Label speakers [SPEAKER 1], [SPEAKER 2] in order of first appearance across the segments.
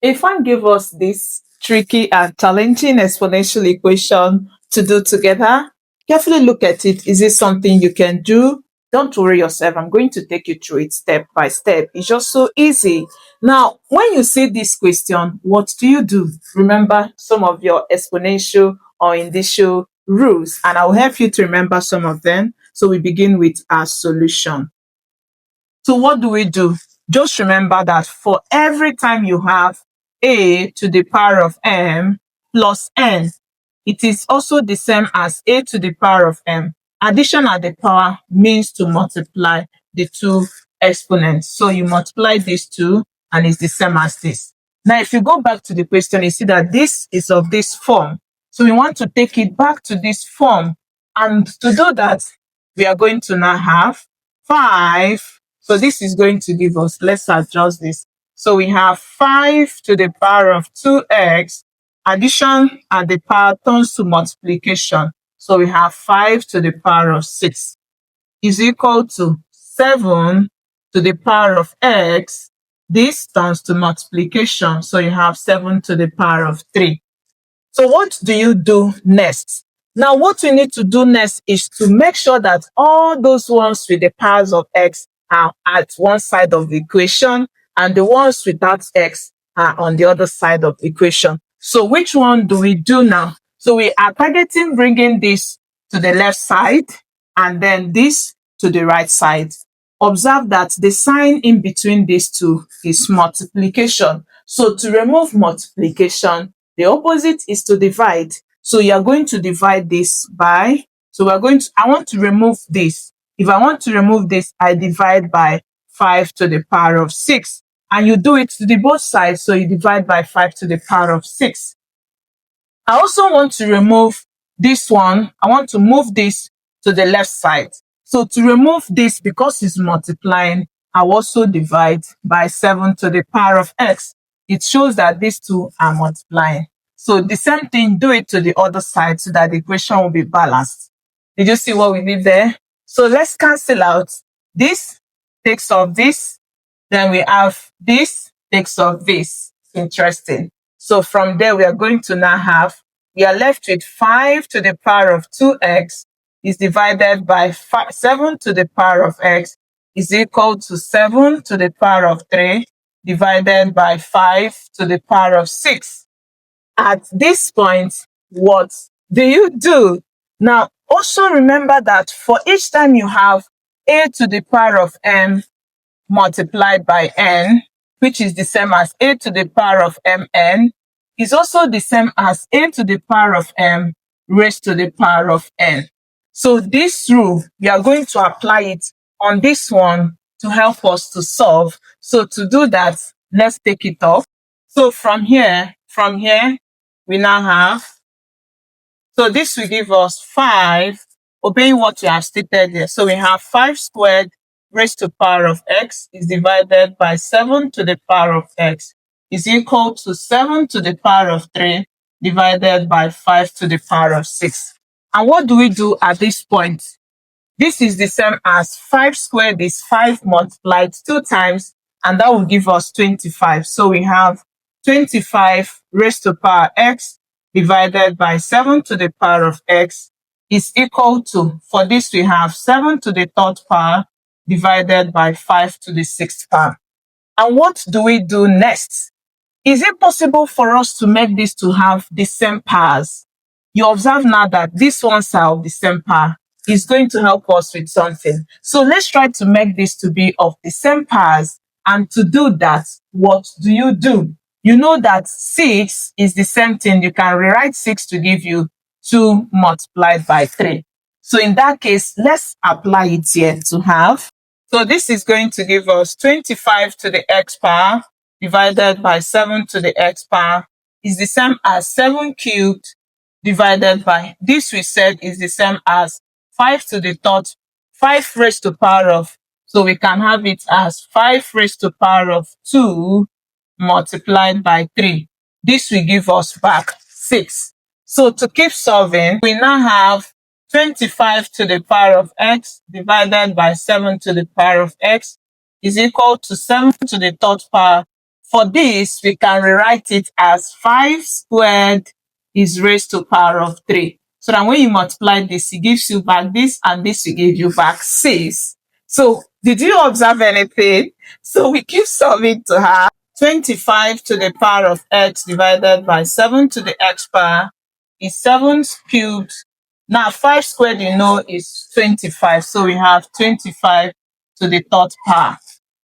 [SPEAKER 1] If one gave us this tricky and challenging exponential equation to do together, carefully look at it. Is it something you can do? Don't worry yourself. I'm going to take you through it step by step. It's just so easy. Now, when you see this question, what do? Remember some of your exponential or initial rules, and I'll help you to remember some of them. So we begin with our solution. So what do? Just remember that for every time you have a to the power of m plus n, it is also the same as a to the power of m. Addition at the power means to multiply the two exponents. So you multiply these two and it's the same as this. Now, if you go back to the question, you see that this is of this form. So we want to take it back to this form. And to do that, we are going to now have 5. So this is going to give us, let's adjust this. So we have 5 to the power of 2x. Addition at the power turns to multiplication. So we have 5 to the power of 6 is equal to 7 to the power of x. This turns to multiplication. So you have 7 to the power of 3. So what do you do next? Now, what we need to do next is to make sure that all those ones with the powers of x are at one side of the equation and the ones without x are on the other side of the equation. So which one do we do now? So we are targeting bringing this to the left side and then this to the right side. Observe that the sign in between these two is multiplication. So to remove multiplication, the opposite is to divide. So you are going to divide this by, I want to remove this. If I want to remove this, I divide by 5 to the power of 6. And you do it to the both sides, so you divide by 5 to the power of 6. I also want to remove this one. I want to move this to the left side. So to remove this, because it's multiplying, I also divide by 7 to the power of x. It shows that these two are multiplying. So the same thing, do it to the other side so that the equation will be balanced. Did you see what we did there? So let's cancel out. This takes off this. Then we have this takes off this. Interesting. So from there, we are going to now have, we are left with 5 to the power of 2x is divided by 7 to the power of x is equal to 7 to the power of 3 divided by 5 to the power of 6. At this point, what do you do? Now, also remember that for each time you have a to the power of m multiplied by n, which is the same as a to the power of mn, is also the same as a to the power of m raised to the power of n. So this rule, we are going to apply it on this one to help us to solve. So to do that, let's take it off. So from here, we now have, so this will give us 5, obeying what we have stated here. So we have 5 squared raised to power of x is divided by 7 to the power of x is equal to 7 to the power of 3 divided by 5 to the power of 6. And what do we do at this point? This is the same as 5 squared is 5 multiplied 2 times, and that will give us 25. So we have 25 raised to power x divided by 7 to the power of x is equal to, for this we have 7 to the third power divided by 5 to the sixth power. And what do we do next? Is it possible for us to make this to have the same powers? You observe now that these ones are of the same power. It's going to help us with something. So let's try to make this to be of the same powers. And to do that, what do? You know that 6 is the same thing. You can rewrite 6 to give you 2 multiplied by 3. So in that case, let's apply it here to have. So this is going to give us 25 to the x power divided by 7 to the x power is the same as 7 cubed divided by, this we said is the same as 5 to the third, 5 raised to power of, so we can have it as 5 raised to power of 2 multiplied by 3. This will give us back 6. So to keep solving, we now have 25 to the power of x divided by 7 to the power of x is equal to 7 to the third power, For this, we can rewrite it as 5 squared is raised to power of 3. So that when you multiply this, it gives you back this, and this will give you back 6. So did you observe anything? So we keep solving to have 25 to the power of x divided by 7 to the x power is 7 cubed. Now 5 squared is 25. So we have 25 to the third power.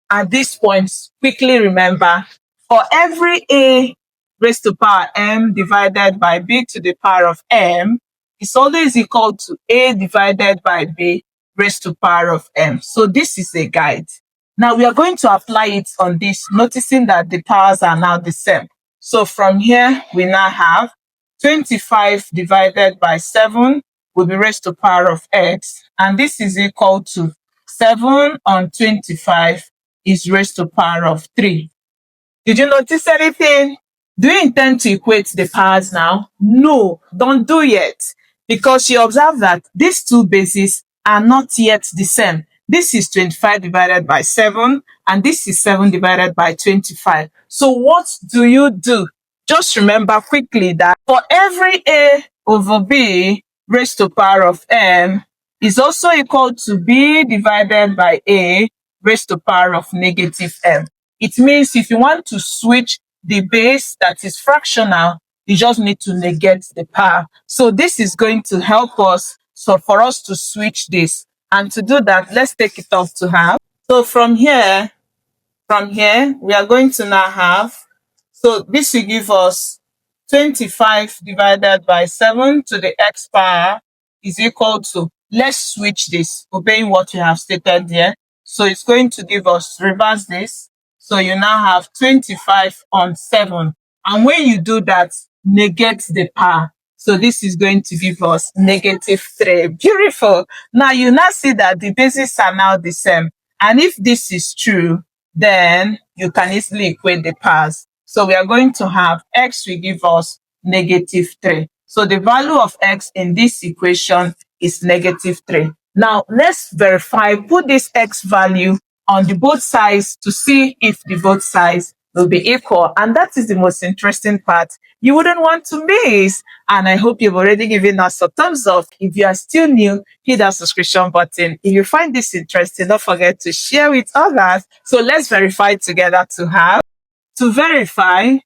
[SPEAKER 1] At this point, quickly remember, for every a raised to power m divided by b to the power of m is always equal to a divided by b raised to power of m. So this is a guide. Now we are going to apply it on this, noticing that the powers are now the same. So from here, we now have 25 divided by 7 will be raised to power of x, and this is equal to 7 on 25 is raised to power of 3. Did you notice anything? Do you intend to equate the powers now? No, don't do yet, because you observe that these two bases are not yet the same. This is 25 divided by 7, and this is 7 divided by 25. So what do you do? Just remember quickly that for every a over b raised to power of m is also equal to b divided by a raised to power of negative m. It means if you want to switch the base that is fractional, you just need to negate the power. So this is going to help us. So for us to switch this, and to do that, let's take it off to half. So from here, we are going to now have, so this will give us 25 divided by 7 to the x power is equal to, let's switch this, obeying what you have stated here. So it's going to give us, reverse this. So you now have 25 on 7. And when you do that, negate the power. So this is going to give us negative 3. Beautiful. Now you now see that the bases are now the same. And if this is true, then you can easily equate the powers. So we are going to have x will give us negative 3. So the value of x in this equation is negative 3. Now let's verify, put this x value on the both sides to see if the both sides will be equal. And that is the most interesting part you wouldn't want to miss. And I hope you've already given us a thumbs up. If you are still new, hit that subscription button. If you find this interesting, don't forget to share with others. So let's verify together to verify.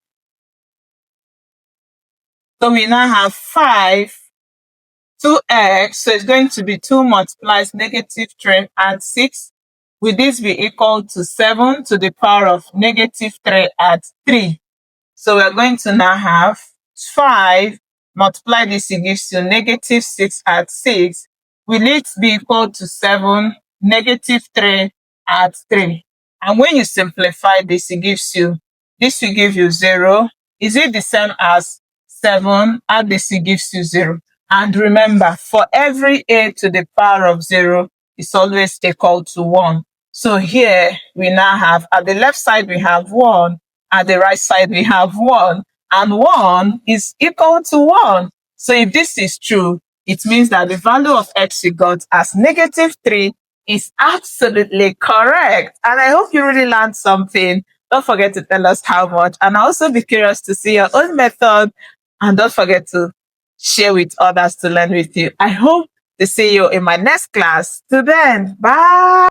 [SPEAKER 1] So we now have 5, 2x. So it's going to be 2 multiplies negative 3 and 6. Will this be equal to 7 to the power of negative 3 at 3? So we're going to now have 5 multiply this, it gives you negative 6 at 6. Will it be equal to 7 negative 3 at 3? And when you simplify this, it gives you, this will give you 0. Is it the same as 7? Add this, it gives you 0. And remember, for every a to the power of 0, it's always equal to 1. So here we now have, at the left side we have 1, at the right side we have 1, and 1 is equal to 1. So if this is true, it means that the value of x we got as negative 3 is absolutely correct. And I hope you really learned something. Don't forget to tell us how much, and also be curious to see your own method, and don't forget to share with others to learn with you. I hope to see you in my next class. Till then, bye.